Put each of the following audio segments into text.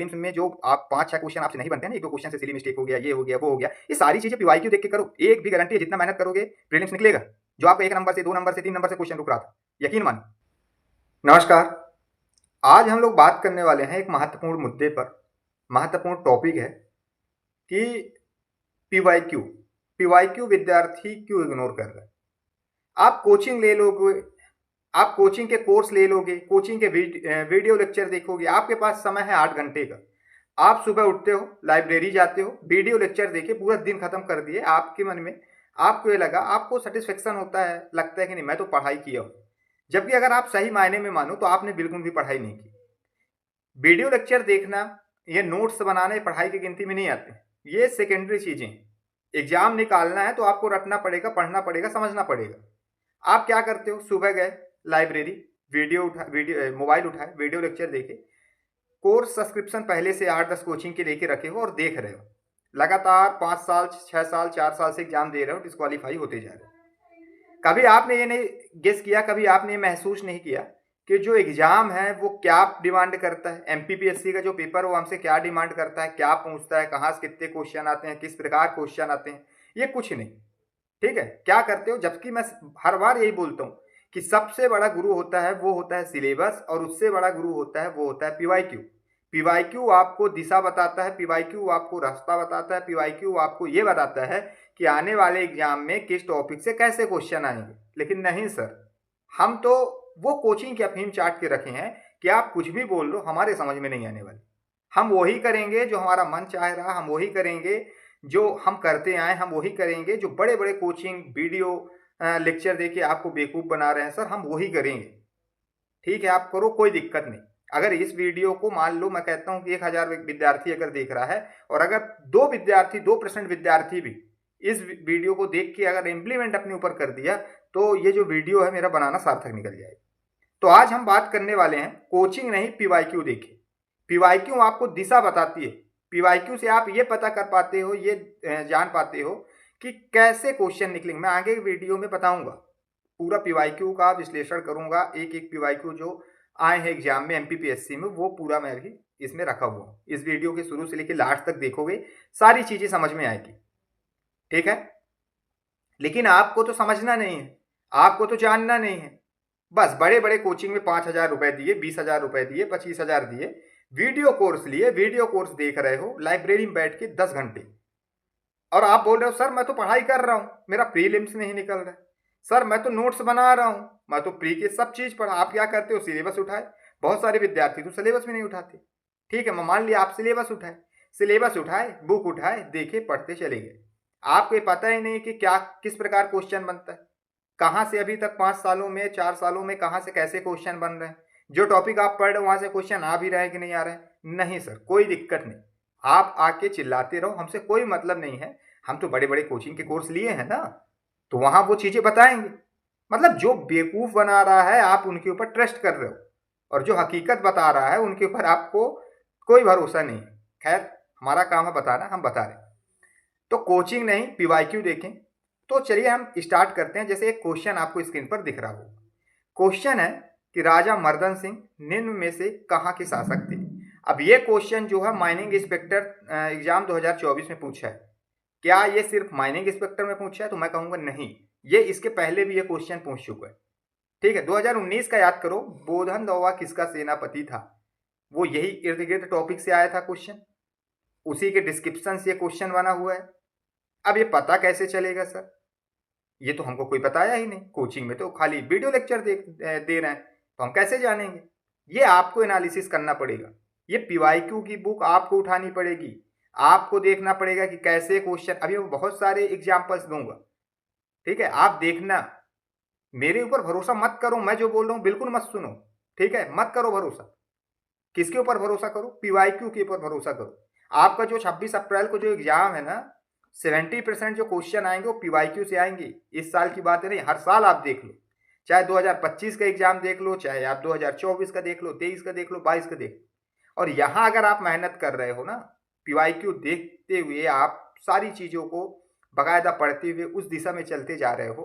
Prelims में जो आप 5-6 क्वेश्चन आपसे नहीं बनते हैं ना, 1-2 क्वेश्चन से सिली मिस्टेक हो गया, ये हो गया, वो हो गया, ये सारी चीज़ें पीवाईक्यू देख के करो। एक भी गारंटी है जितना मेहनत करोगे प्रीलिम्स निकलेगा। जो आपको 1 नंबर से, 2 नंबर से, 3 नंबर से क्वेश्चन रुक रहा था, यकीन मानिए। नमस्कार, आज हम लोग बात करने वाले हैं एक महत्वपूर्ण मुद्दे पर। महत्वपूर्ण टॉपिक है कि पीवाईक्यू पीवाईक्यू विद्यार्थी क्यों इग्नोर कर रहे हैं। आप कोचिंग ले लोगे, आप कोचिंग के कोर्स ले लोगे, कोचिंग के वीडियो लेक्चर देखोगे, आपके पास समय है 8 घंटे का। आप सुबह उठते हो, लाइब्रेरी जाते हो, वीडियो लेक्चर देके पूरा दिन खत्म कर दिए। आपके मन में आपको ये लगा, आपको सेटिस्फेक्शन होता है, लगता है कि नहीं मैं तो पढ़ाई किया हूँ। जबकि अगर आप सही मायने में मानो तो आपने बिल्कुल भी पढ़ाई नहीं की। वीडियो लेक्चर देखना, ये नोट्स बनाना, ये पढ़ाई की गिनती में नहीं आते, ये सेकेंडरी चीजें। एग्जाम निकालना है तो आपको रटना पड़ेगा, पढ़ना पड़ेगा, समझना पड़ेगा। आप क्या करते हो, सुबह गए लाइब्रेरी, मोबाइल उठाए, वीडियो लेक्चर देखे, कोर्स सब्सक्रिप्शन पहले से 8-10 कोचिंग के लेके रखे हो और देख रहे हो। लगातार 5 साल, 6 साल, 4 साल से एग्जाम दे रहे हो, डिस्क्वालीफाई होते जा रहे हो। कभी आपने ये नहीं गेस किया, कभी आपने ये महसूस नहीं किया कि जो एग्जाम है वो क्या डिमांड करता है। एमपीपीएससी का जो पेपर वो हमसे क्या डिमांड करता है, क्या पूछता है, कहाँ से कितने क्वेश्चन आते हैं, किस प्रकार क्वेश्चन आते हैं, ये कुछ नहीं। ठीक है, क्या करते हो। जबकि मैं हर बार यही बोलता हूँ कि सबसे बड़ा गुरु होता है वो होता है सिलेबस, और उससे बड़ा गुरु होता है वो होता है पीवाईक्यू। पीवाईक्यू आपको दिशा बताता है, पीवाईक्यू आपको रास्ता बताता है, पीवाईक्यू आपको ये बताता है कि आने वाले एग्जाम में किस टॉपिक से कैसे क्वेश्चन आएंगे। लेकिन नहीं सर, हम तो वो कोचिंग की अफीम चाट के रखे हैं कि आप कुछ भी बोल लो, हमारे समझ में नहीं आने वाली। हम वही करेंगे जो हमारा मन चाह रहा, हम वही करेंगे जो हम करते आए, हम वही करेंगे जो बड़े बड़े कोचिंग वीडियो लेक्चर देके आपको बेवकूफ़ बना रहे हैं सर, हम वही करेंगे। ठीक है, आप करो, कोई दिक्कत नहीं। अगर इस वीडियो को मान लो, मैं कहता हूँ कि 1000 विद्यार्थी अगर देख रहा है, और अगर 2% विद्यार्थी भी इस वीडियो को देख के अगर इम्प्लीमेंट अपने ऊपर कर दिया, तो ये जो वीडियो है मेरा बनाना सार्थक निकल जाएगा। तो आज हम बात करने वाले हैं, कोचिंग नहीं पीवाईक्यू देखिए। पीवाईक्यू आपको दिशा बताती है। पीवाईक्यू से आप ये पता कर पाते हो, ये जान पाते हो कि कैसे क्वेश्चन निकलेंगे। मैं आगे वीडियो में बताऊंगा, पूरा पीवाईक्यू का विश्लेषण करूंगा, एक एक पीवाईक्यू जो आए हैं एग्जाम में एमपीपीएससी में, वो पूरा मैं भी इसमें रखा हुआ हूँ। इस वीडियो के शुरू से लेकर लास्ट तक देखोगे, सारी चीजें समझ में आएगी। ठीक है, लेकिन आपको तो समझना नहीं है, आपको तो जानना नहीं है। बस बड़े बड़े कोचिंग में 5,000 रुपए दिए, 20,000 रुपए दिए, 25,000 दिए, वीडियो कोर्स लिए, वीडियो कोर्स देख रहे हो लाइब्रेरी में बैठ के 10 घंटे, और आप बोल रहे हो सर मैं तो पढ़ाई कर रहा हूं, मेरा प्रीलिम्स नहीं निकल रहा है, सर मैं तो नोट्स बना रहा हूं, मैं तो प्री के सब चीज पढ़ा। आप क्या करते हो, सिलेबस उठाए। बहुत सारे विद्यार्थी तो सिलेबस भी नहीं उठाते। ठीक है, मैं मान लिया आप सिलेबस उठाए, सिलेबस उठाए, बुक उठाए, देखे, पढ़ते चले गए। आपको पता ही नहीं कि क्या किस प्रकार क्वेश्चन बनता है, कहाँ से अभी तक 5 सालों में, 4 सालों में कहाँ से कैसे क्वेश्चन बन रहे हैं। जो टॉपिक आप पढ़ रहे हो वहां से क्वेश्चन आ भी रहे हैं कि नहीं आ रहे हैं। नहीं सर, कोई दिक्कत नहीं, आप आके चिल्लाते रहो, हमसे कोई मतलब नहीं है। हम तो बड़े बड़े कोचिंग के कोर्स लिए हैं ना, तो वहां वो चीजें बताएंगे। मतलब जो बेवकूफ बना रहा है आप उनके ऊपर ट्रस्ट कर रहे हो, और जो हकीकत बता रहा है उनके ऊपर आपको कोई भरोसा नहीं है। खैर, हमारा काम है बताना, हम बता रहे हैं। तो कोचिंग नहीं पीवाईक्यू देखें। तो चलिए हम स्टार्ट करते हैं। जैसे एक क्वेश्चन आपको स्क्रीन पर दिख रहा हो, क्वेश्चन है कि राजा मर्दन सिंह निम्न में से कहाँ के शासक थे। अब ये क्वेश्चन जो है माइनिंग इंस्पेक्टर एग्जाम 2024 में पूछा है। क्या ये सिर्फ माइनिंग इंस्पेक्टर में पूछा है, तो मैं कहूंगा नहीं, ये इसके पहले भी ये क्वेश्चन पूछ चुका है। ठीक है, 2019 का याद करो, बोधन दौवा किसका सेनापति था, वो यही इर्द गिर्द टॉपिक से आया था क्वेश्चन, उसी के डिस्क्रिप्शन से ये क्वेश्चन बना हुआ है। अब ये पता कैसे चलेगा सर, ये तो हमको कोई बताया ही नहीं, कोचिंग में तो खाली वीडियो लेक्चर दे रहे हैं, तो हम कैसे जानेंगे। ये आपको एनालिसिस करना पड़ेगा, ये पीवाईक्यू की बुक आपको उठानी पड़ेगी, आपको देखना पड़ेगा कि कैसे क्वेश्चन। अभी मैं बहुत सारे एग्जाम्पल्स दूंगा, ठीक है, आप देखना। मेरे ऊपर भरोसा मत करो, मैं जो बोल रहा हूं बिल्कुल मत सुनो। ठीक है, मत करो भरोसा। किसके ऊपर भरोसा करो, पीवाईक्यू के ऊपर भरोसा करो। आपका जो 26 अप्रैल को जो एग्जाम है ना, 70% जो क्वेश्चन आएंगे वो पीवाईक्यू से आएंगे। इस साल की बात है नहीं, हर साल आप देख लो, चाहे 2025 का एग्जाम देख लो, चाहे आप 2024 का देख लो, 23 का देख लो, 22 का देख लो। और यहां अगर आप मेहनत कर रहे हो ना, पीवाईक्यू देखते हुए आप सारी चीजों को बाकायदा पढ़ते हुए उस दिशा में चलते जा रहे हो,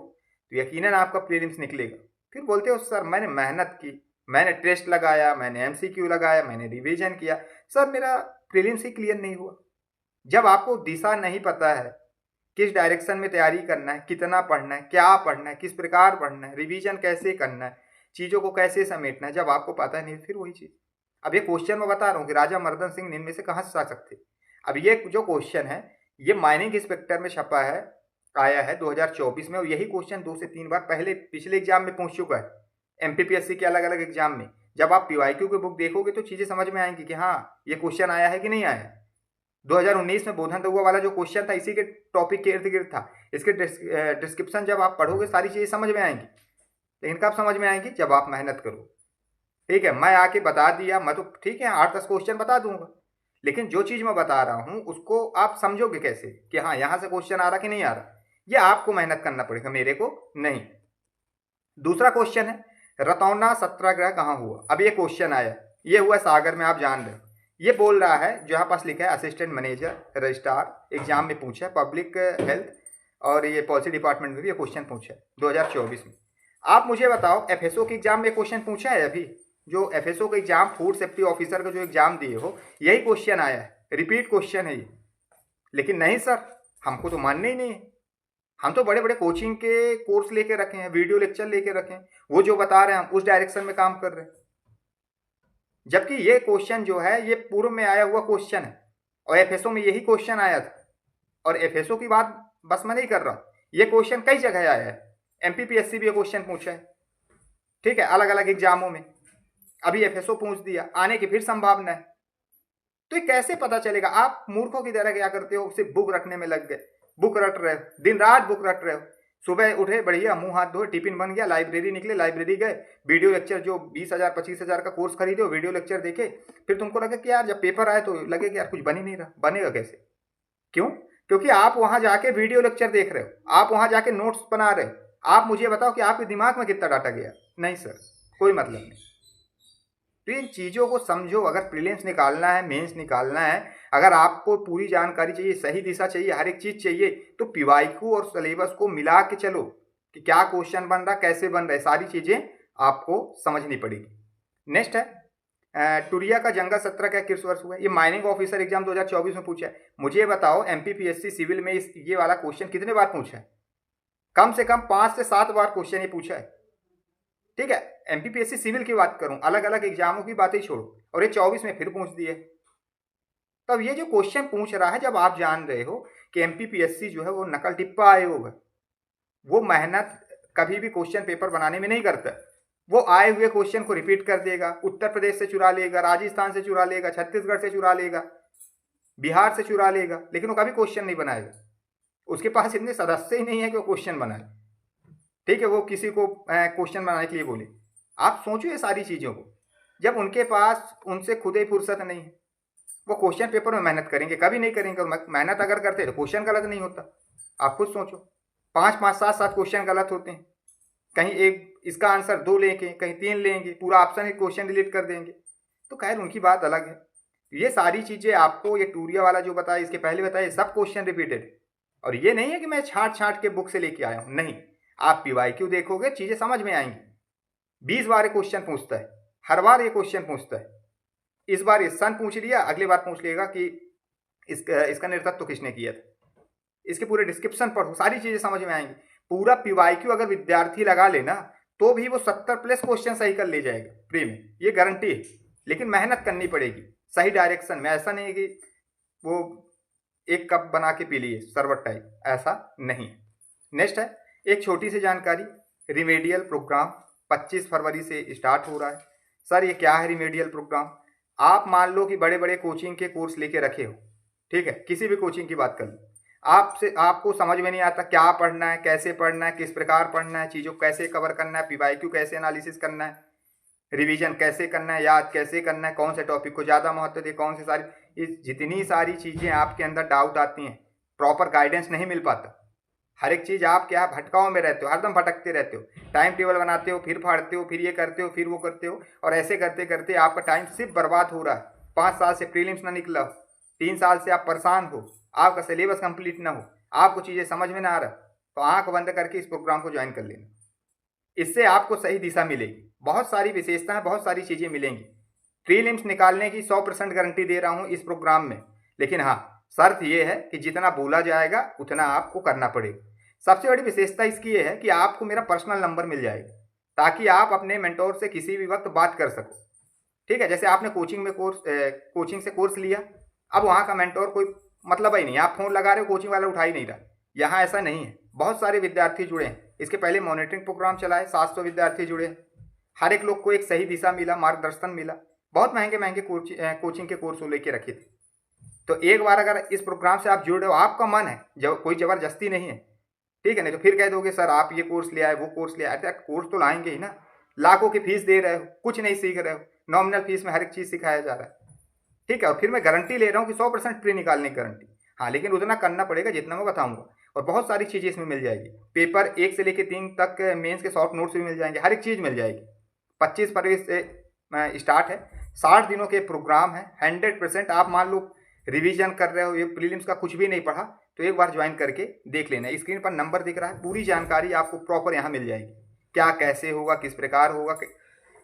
तो यकीनन आपका प्रीलिम्स निकलेगा। फिर बोलते हो सर मैंने मेहनत की, मैंने टेस्ट लगाया, मैंने एमसीक्यू लगाया, मैंने रिवीजन किया। सर मेरा प्रीलिम्स ही क्लियर नहीं हुआ। जब आपको दिशा नहीं पता है, किस डायरेक्शन में तैयारी करना है, कितना पढ़ना है, क्या पढ़ना है, किस प्रकार पढ़ना है, रिवीजन कैसे करना है, चीज़ों को कैसे समेटना है, जब आपको पता नहीं फिर वही चीज़। अब ये क्वेश्चन मैं बता रहा हूँ कि राजा मर्दन सिंह इनमें से कहाँ से आ सकते। अब ये जो क्वेश्चन है ये माइनिंग इंस्पेक्टर में छपा है, आया है 2024 में, और यही क्वेश्चन 2 से 3 बार पहले पिछले एग्जाम में पूछ चुका है, एमपीपीएससी के अलग अलग एग्जाम में। जब आप पीवाईक्यू की बुक देखोगे तो चीज़ें समझ में आएंगी कि हाँ ये क्वेश्चन आया है कि नहीं आया है। 2019 में बोधन दउआ वाला जो क्वेश्चन था इसी के टॉपिक के इर्द गिर्द था। इसके डिस्क्रिप्शन जब आप पढ़ोगे सारी चीज़ें समझ में आएंगी, लेकिन कब समझ में आएंगी, जब आप मेहनत करो। ठीक है, मैं आके बता दिया, मैं तो ठीक है 8-10 क्वेश्चन बता दूंगा, लेकिन जो चीज़ मैं बता रहा हूँ उसको आप समझोगे कैसे कि हाँ यहाँ से क्वेश्चन आ रहा कि नहीं आ रहा। ये आपको मेहनत करना पड़ेगा, मेरे को नहीं। दूसरा क्वेश्चन है रतौना सत्याग्रह कहाँ हुआ। अब ये क्वेश्चन आया, ये हुआ सागर में, आप जान रहे हो। ये बोल रहा है जो यहाँ पास लिखा है असिस्टेंट मैनेजर रजिस्ट्रार, एग्जाम में पूछा है, पब्लिक हेल्थ और ये पॉलिसी डिपार्टमेंट में भी ये क्वेश्चन पूछा है 2024 में। आप मुझे बताओ एफएसओ के एग्जाम में क्वेश्चन पूछा है अभी, जो एफएसओ का एग्जाम फूड सेफ्टी ऑफिसर का जो एग्जाम दिए हो यही क्वेश्चन आया है, रिपीट क्वेश्चन है ये। लेकिन नहीं सर, हमको तो मानना ही नहीं है, हम तो बड़े बड़े कोचिंग के कोर्स लेके रखे हैं, वीडियो लेक्चर लेके रखे हैं, वो जो बता रहे हैं हम उस डायरेक्शन में काम कर रहे हैं। जबकि ये क्वेश्चन जो है ये पूर्व में आया हुआ क्वेश्चन है और एफएसओ में यही क्वेश्चन आया था। और एफएसओ की बात बस मैं नहीं कर रहा हूँ, ये क्वेश्चन कई जगह आया है, एमपीपीएससी भी ये क्वेश्चन पूछा है, ठीक है, अलग अलग एग्जामों में। अभी एफएसओ पूछ दिया, आने की फिर संभावना है। तो ये कैसे पता चलेगा? आप मूर्खों की तरह क्या करते हो, सिर्फ बुक रखने में लग गए, बुक रट रहे हो, दिन रात बुक रट रहे हो। सुबह उठे बढ़िया, मुंह हाथ धोए, टिफिन बन गया, लाइब्रेरी निकले, लाइब्रेरी गए, वीडियो लेक्चर जो 20,000 25,000 का कोर्स खरीदे हो, वीडियो लेक्चर देखे, फिर तुमको लगे कि यार जब पेपर आए तो लगे कि यार कुछ बन ही नहीं रहा, बनेगा कैसे? क्यों? क्योंकि आप वहां जाके वीडियो लेक्चर देख रहे हो, आप वहां जाके नोट्स बना रहे हो। आप मुझे बताओ कि आपके दिमाग में कितना डाटा गया? नहीं सर, कोई मतलब नहीं। तो इन चीज़ों को समझो। अगर प्रीलिम्स निकालना है, मेंस निकालना है, अगर आपको पूरी जानकारी चाहिए, सही दिशा चाहिए, हर एक चीज़ चाहिए, तो पीवाईक्यू और सिलेबस को मिला के चलो कि क्या क्वेश्चन बन रहा, कैसे बन रहा है, सारी चीज़ें आपको समझनी पड़ेगी। नेक्स्ट है टुरिया का जंगल सत्र क्या किस वर्ष हुआ है? ये माइनिंग ऑफिसर एग्जाम 2024 में पूछा है। मुझे बताओ एमपीपीएससी सिविल में ये वाला क्वेश्चन कितने बार पूछा है? कम से कम 5 से 7 बार क्वेश्चन ये पूछा है। ठीक है, एमपीपीएससी सिविल की बात करूं, अलग अलग एग्जामों की बातें छोड़ो, और ये 24 में फिर पूछ दिए। तब ये जो क्वेश्चन पूछ रहा है, जब आप जान रहे हो कि एमपीपीएससी जो है वो नकल टिप्पा आयोग है, वो मेहनत कभी भी क्वेश्चन पेपर बनाने में नहीं करता। वो आए हुए क्वेश्चन को रिपीट कर देगा, उत्तर प्रदेश से चुरा लेगा, राजस्थान से चुरा लेगा, छत्तीसगढ़ से चुरा लेगा, बिहार से चुरा लेगा, लेकिन वो कभी क्वेश्चन नहीं बनाएगा। उसके पास इतने सदस्य ही नहीं है कि वो क्वेश्चन बनाए। ठीक है, वो किसी को क्वेश्चन बनाने के लिए बोले। आप सोचो ये सारी चीज़ों को, जब उनके पास उनसे खुद ही फुर्सत नहीं है, वो क्वेश्चन पेपर में मेहनत करेंगे? कभी नहीं करेंगे। और मेहनत अगर करते तो क्वेश्चन गलत नहीं होता। आप खुद सोचो, 5-5 7-7 क्वेश्चन गलत होते हैं, कहीं एक इसका आंसर 2 लेंगे, कहीं 3 लेंगे, पूरा ऑप्शन एक क्वेश्चन डिलीट कर देंगे। तो खैर उनकी बात अलग है। ये सारी चीज़ें आपको, ये टूरिया वाला जो बताया, इसके पहले बताया, सब क्वेश्चन रिपीटेड। और ये नहीं है कि मैं छाँट छाँट के बुक से लेके आया हूँ, नहीं। आप पीवाईक्यू देखोगे चीज़ें समझ में आएंगी। 20 बार ये क्वेश्चन पूछता है, हर बार ये क्वेश्चन पूछता है। इस बार ये सन पूछ लिया, अगली बार पूछ लेगा कि इसका नेतृत्व किसने किया था। इसके पूरे डिस्क्रिप्शन पढ़ो, सारी चीज़ें समझ में आएंगी। पूरा पीवाईक्यू अगर विद्यार्थी लगा लेना तो भी वो 70+ क्वेश्चन सही कर ले जाएगा प्री में, ये गारंटी है। लेकिन मेहनत करनी पड़ेगी सही डायरेक्शन में। ऐसा नहीं है कि वो एक कप बना के पी लिए शरबत टाइप, ऐसा नहीं है। नेक्स्ट है एक छोटी सी जानकारी, रिमेडियल प्रोग्राम 25 फरवरी से स्टार्ट हो रहा है। सर ये क्या है रिमेडियल प्रोग्राम? आप मान लो कि बड़े बड़े कोचिंग के कोर्स लेके रखे हो, ठीक है, किसी भी कोचिंग की बात कर लो, आपको समझ में नहीं आता क्या पढ़ना है, कैसे पढ़ना है, किस प्रकार पढ़ना है, चीज़ों को कैसे कवर करना है, पीवाईक्यू कैसे एनालिसिस करना है, रिवीजन कैसे करना है, याद कैसे करना है, कौन से टॉपिक को ज़्यादा महत्व दे, कौन से सारी, जितनी सारी चीज़ें आपके अंदर डाउट आती हैं, प्रॉपर गाइडेंस नहीं मिल पाता। हर एक चीज़ आप क्या भटकाव में रहते हो, हरदम भटकते रहते हो, टाइम टेबल बनाते हो, फिर फाड़ते हो, फिर ये करते हो, फिर वो करते हो, और ऐसे करते करते आपका टाइम सिर्फ बर्बाद हो रहा है। 5 साल से प्रीलिम्स ना निकला हो, 3 साल से आप परेशान हो, आपका सिलेबस कंप्लीट ना हो, आपको चीज़ें समझ में ना आ रहा, तो आंख बंद करके इस प्रोग्राम को ज्वाइन कर लेना। इससे आपको सही दिशा मिलेगी, बहुत सारी विशेषताएं, बहुत सारी चीज़ें मिलेंगी। प्रीलिम्स निकालने की 100% गारंटी दे रहा हूँ इस प्रोग्राम में, लेकिन हाँ शर्त यह है कि जितना बोला जाएगा उतना आपको करना पड़ेगा। सबसे बड़ी विशेषता इसकी ये है कि आपको मेरा पर्सनल नंबर मिल जाएगा ताकि आप अपने मेंटोर से किसी भी वक्त बात कर सको। ठीक है, जैसे आपने कोचिंग से कोर्स लिया, अब वहाँ का मेंटोर कोई मतलब ही नहीं, आप फोन लगा रहे हो कोचिंग वाला उठा ही नहीं रहा। यहाँ ऐसा नहीं है, बहुत सारे विद्यार्थी जुड़े हैं। इसके पहले मॉनिटरिंग प्रोग्राम चला है, 700 विद्यार्थी जुड़े हैं। हर एक लोग को एक सही दिशा मिला, मार्गदर्शन मिला। बहुत महंगे महंगे कोचिंग के कोर्स लेके रखे थे। तो एक बार अगर इस प्रोग्राम से आप जुड़ रहे हो, आपका मन है, जब कोई जबरदस्ती नहीं है, ठीक है, नहीं तो फिर कह दोगे सर आप ये कोर्स ले आए, वो कोर्स ले आए। अरे कोर्स तो लाएंगे ही ना, लाखों की फीस दे रहे हो, कुछ नहीं सीख रहे हो, नॉमिनल फीस में हर एक चीज़ सिखाया जा रहा है। ठीक है, और फिर मैं गारंटी ले रहा हूँ कि 100% प्री निकालने की गारंटी। हाँ, लेकिन उतना करना पड़ेगा जितना मैं बताऊंगा, और बहुत सारी चीज़ें इसमें मिल जाएगी। पेपर 1 से लेकर 3 तक मेंस के शॉर्ट नोट्स भी मिल जाएंगे, हर एक चीज़ मिल जाएगी। 25 फरवरी से स्टार्ट है, 60 दिनों के प्रोग्राम है। 100% आप मान लो रिवीजन कर रहे हो, ये प्रीलिम्स का कुछ भी नहीं पढ़ा तो एक बार ज्वाइन करके देख लेना। स्क्रीन पर नंबर दिख रहा है, पूरी जानकारी आपको प्रॉपर यहाँ मिल जाएगी। क्या कैसे होगा, किस प्रकार होगा,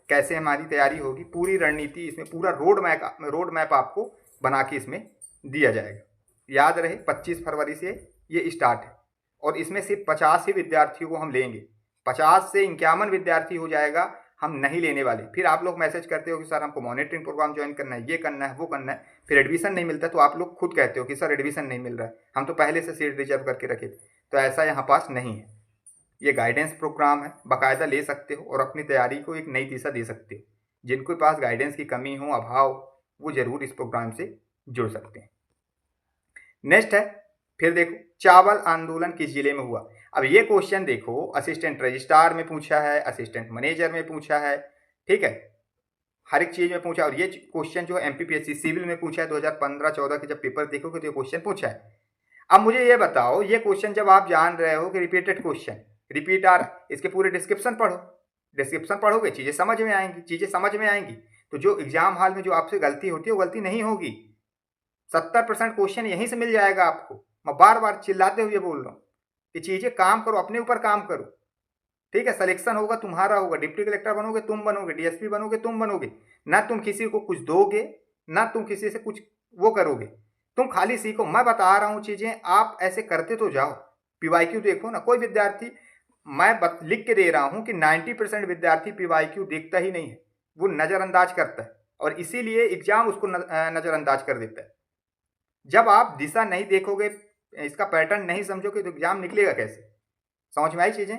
कैसे हमारी तैयारी होगी, पूरी रणनीति इसमें, पूरा रोड मैप आपको बना के इसमें दिया जाएगा। याद रहे 25 फरवरी से ये स्टार्ट है, और इसमें सिर्फ 50 ही विद्यार्थियों को हम लेंगे। 50 से 51 विद्यार्थी हो जाएगा, हम नहीं लेने वाले। फिर आप लोग मैसेज करते हो कि सर हमको मॉनिटरिंग प्रोग्राम ज्वाइन करना है, ये करना है, वो करना है, फिर एडमिशन नहीं मिलता, तो आप लोग खुद कहते हो कि सर एडमिशन नहीं मिल रहा है, हम तो पहले से सीट रिजर्व करके रखे थे। तो ऐसा यहाँ पास नहीं है, ये गाइडेंस प्रोग्राम है, बाकायदा ले सकते हो और अपनी तैयारी को एक नई दिशा दे सकते हो। जिनके पास गाइडेंस की कमी हो, अभाव, वो जरूर इस प्रोग्राम से जुड़ सकते हैं। नेक्स्ट है, फिर देखो चावल आंदोलन किस जिले में हुआ। अब ये क्वेश्चन देखो, असिस्टेंट रजिस्ट्रार में पूछा है, असिस्टेंट मैनेजर में पूछा है, ठीक है, हर एक चीज में पूछा। और ये क्वेश्चन जो एमपीपीएससी सिविल में पूछा है 2015-14 के जब पेपर देखोगे तो ये क्वेश्चन पूछा है। अब मुझे ये बताओ, ये क्वेश्चन जब आप जान रहे हो कि रिपीटेड क्वेश्चन रिपीट आ रहा, इसके पूरे डिस्क्रिप्शन पढ़ो। डिस्क्रिप्शन पढ़ोगे चीजें समझ में आएंगी, चीजें समझ में आएंगी तो जो एग्जाम हॉल में जो आपसे गलती होती है वो गलती नहीं होगी। 70% क्वेश्चन यहीं से मिल जाएगा आपको। मैं बार बार चिल्लाते हुए बोल रहा हूँ कि चीजें काम करो, अपने ऊपर काम करो। ठीक है, सिलेक्शन होगा तुम्हारा होगा, डिप्टी कलेक्टर बनोगे तुम बनोगे, डीएसपी बनोगे तुम बनोगे। ना तुम किसी को कुछ दोगे, ना तुम किसी से कुछ वो करोगे, तुम खाली सीखो। मैं बता रहा हूँ चीजें, आप ऐसे करते तो जाओ। पीवाईक्यू देखो ना, कोई विद्यार्थी, मैं लिख के दे रहा हूं कि 90% विद्यार्थी पीवाईक्यू देखता ही नहीं है, वो नजरअंदाज करता है, और इसीलिए एग्जाम उसको नजरअंदाज कर देता है। जब आप दिशा नहीं देखोगे, इसका पैटर्न नहीं समझोगे तो एग्जाम निकलेगा कैसे। समझ में आई चीजें।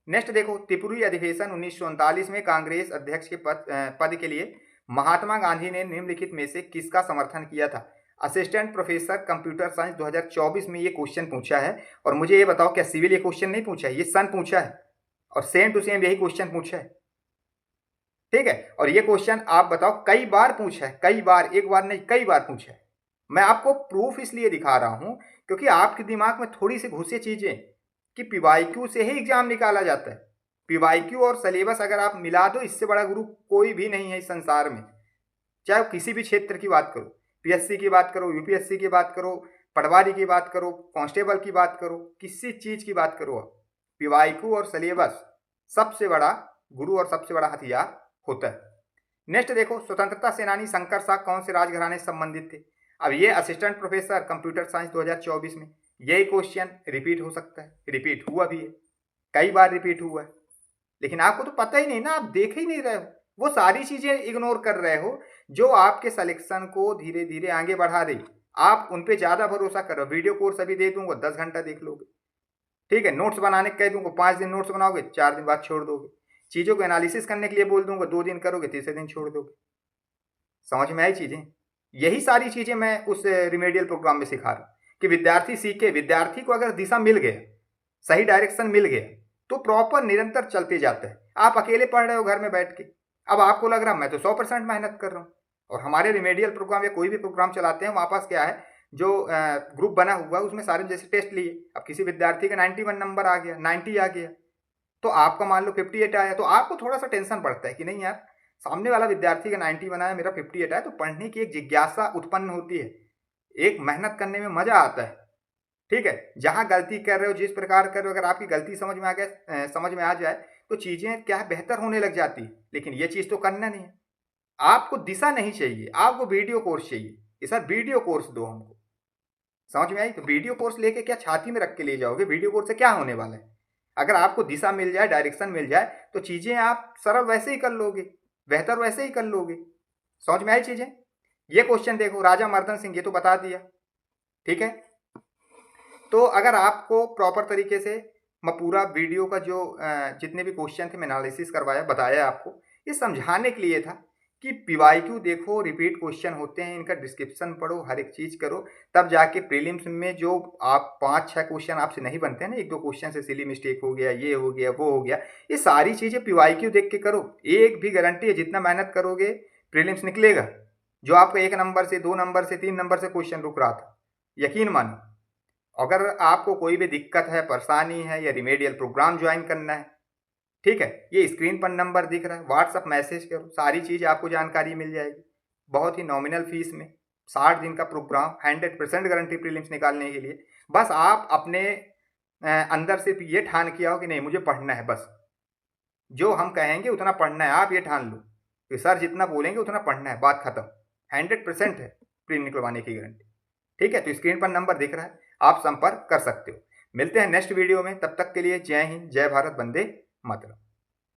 नेक्स्ट देखो, त्रिपुरी अधिवेशन 1939 में कांग्रेस अध्यक्ष के पद के लिए महात्मा गांधी ने निम्नलिखित में से किसका समर्थन किया था। असिस्टेंट प्रोफेसर कंप्यूटर साइंस 2024 में ये क्वेश्चन पूछा है। और मुझे ये बताओ, क्या सिविल ये क्वेश्चन नहीं पूछा है, ये सन पूछा है, और सेम टू सेम यही क्वेश्चन पूछा है। ठीक है, और ये क्वेश्चन आप बताओ कई बार पूछा है, कई बार, एक बार नहीं कई बार पूछा है। मैं आपको प्रूफ इसलिए दिखा रहा हूं क्योंकि आपके दिमाग में थोड़ी सी घुसे चीजें कि पीवाईक्यू से ही एग्जाम निकाला जाता है। पीवाईक्यू और सिलेबस अगर आप मिला दो, इससे बड़ा गुरु कोई भी नहीं है इस संसार में। चाहे किसी भी क्षेत्र की बात करो, पीएससी की बात करो, यूपीएससी की बात करो, पटवारी की बात करो, कांस्टेबल की बात करो, किसी चीज की बात करो, पीवाईक्यू और सिलेबस सबसे बड़ा गुरु और सबसे बड़ा हथियार होता है। नेक्स्ट देखो, स्वतंत्रता सेनानी शंकर शाह कौन से राजघराने से संबंधित थे। अब ये असिस्टेंट प्रोफेसर कंप्यूटर साइंस 2024 में यही क्वेश्चन रिपीट हो सकता है, रिपीट हुआ भी है, कई बार रिपीट हुआ है, लेकिन आपको तो पता ही नहीं ना, आप देख ही नहीं रहे हो, वो सारी चीजें इग्नोर कर रहे हो जो आपके सिलेक्शन को धीरे धीरे आगे बढ़ा रही। आप उन पे ज्यादा भरोसा कर रहे हो। वीडियो कोर्स अभी दे दूंगा, 10 घंटा देख लोगे, ठीक है, नोट्स बनाने कह दूंगा, 5 दिन नोट्स बनाओगे, 4 दिन बाद छोड़ दोगे। चीजों को एनालिसिस करने के लिए बोल दूंगा, 2 दिन करोगे, तीसरे दिन छोड़ दोगे। समझ में आई चीजें। यही सारी चीजें मैं उस रिमेडियल प्रोग्राम में सिखा रहा हूं कि विद्यार्थी सीखे। विद्यार्थी को अगर दिशा मिल गया, सही डायरेक्शन मिल गया, तो प्रॉपर निरंतर चलते जाता है। आप अकेले पढ़ रहे हो घर में बैठ के, अब आपको लग रहा मैं तो 100% मेहनत कर रहा हूँ। और हमारे रिमेडियल प्रोग्राम या कोई भी प्रोग्राम चलाते हैं, वहाँ पास क्या है, जो ग्रुप बना हुआ है उसमें सारे जैसे टेस्ट लिए, अब किसी विद्यार्थी का 91 नंबर आ गया, 90 आ गया, तो आपका मान लो 58 आया, तो आपको थोड़ा सा टेंशन पड़ता है कि नहीं यार, सामने वाला विद्यार्थी का 90 बनाया, मेरा 58 आया, तो पढ़ने की एक जिज्ञासा उत्पन्न होती है, एक मेहनत करने में मजा आता है। ठीक है, जहां गलती कर रहे हो, जिस प्रकार कर रहे हो, अगर आपकी गलती समझ में आ गया, समझ में आ जाए तो चीजें क्या बेहतर होने लग जाती है। लेकिन ये चीज तो करना नहीं है। आपको दिशा नहीं चाहिए, आपको वीडियो कोर्स चाहिए कि सर वीडियो कोर्स दो हमको। समझ में आई? तो वीडियो कोर्स लेके क्या छाती में रख के ले जाओगे? वीडियो कोर्स से क्या होने वाला है? अगर आपको दिशा मिल जाए, डायरेक्शन मिल जाए, तो चीज़ें आप सरल वैसे ही कर लोगे, बेहतर वैसे ही कर लोगे। समझ में आई चीज़ें? ये क्वेश्चन देखो, राजा मर्दन सिंह, ये तो बता दिया, ठीक है। तो अगर आपको प्रॉपर तरीके से मैं पूरा वीडियो का जो जितने भी क्वेश्चन थे मैं एनालिसिस करवाया, बताया आपको, ये समझाने के लिए था कि पीवाईक्यू देखो, रिपीट क्वेश्चन होते हैं, इनका डिस्क्रिप्शन पढ़ो, हर एक चीज़ करो, तब जाके प्रीलिम्स में जो आप 5-6 क्वेश्चन आपसे नहीं बनते हैं ना, 1-2 क्वेश्चन से सिली मिस्टेक हो गया, ये हो गया, वो हो गया, ये सारी चीज़ें पीवाईक्यू देख के करो। एक भी गारंटी है, जितना मेहनत करोगे प्रीलिम्स निकलेगा। जो आपको 1 नंबर से, 2 नंबर से, 3 नंबर से क्वेश्चन रुक रहा था, यकीन मानो। अगर आपको कोई भी दिक्कत है, परेशानी है, या रिमेडियल प्रोग्राम ज्वाइन करना है, ठीक है, ये स्क्रीन पर नंबर दिख रहा है, व्हाट्सअप मैसेज करो, सारी चीज़ आपको जानकारी मिल जाएगी बहुत ही नॉमिनल फीस में। 60 दिन का प्रोग्राम, 100% गारंटी प्रीलिम्स निकालने के लिए। बस आप अपने अंदर से ये ठान किया हो कि नहीं, मुझे पढ़ना है, बस जो हम कहेंगे उतना पढ़ना है, आप ये ठान लो कि सर जितना बोलेंगे उतना पढ़ना है, बात खत्म। 100% है प्री निकलवाने की गारंटी, ठीक है। तो स्क्रीन पर नंबर दिख रहा है, आप संपर्क कर सकते हो। मिलते हैं नेक्स्ट वीडियो में, तब तक के लिए जय हिंद, जय भारत, वंदे मातरम।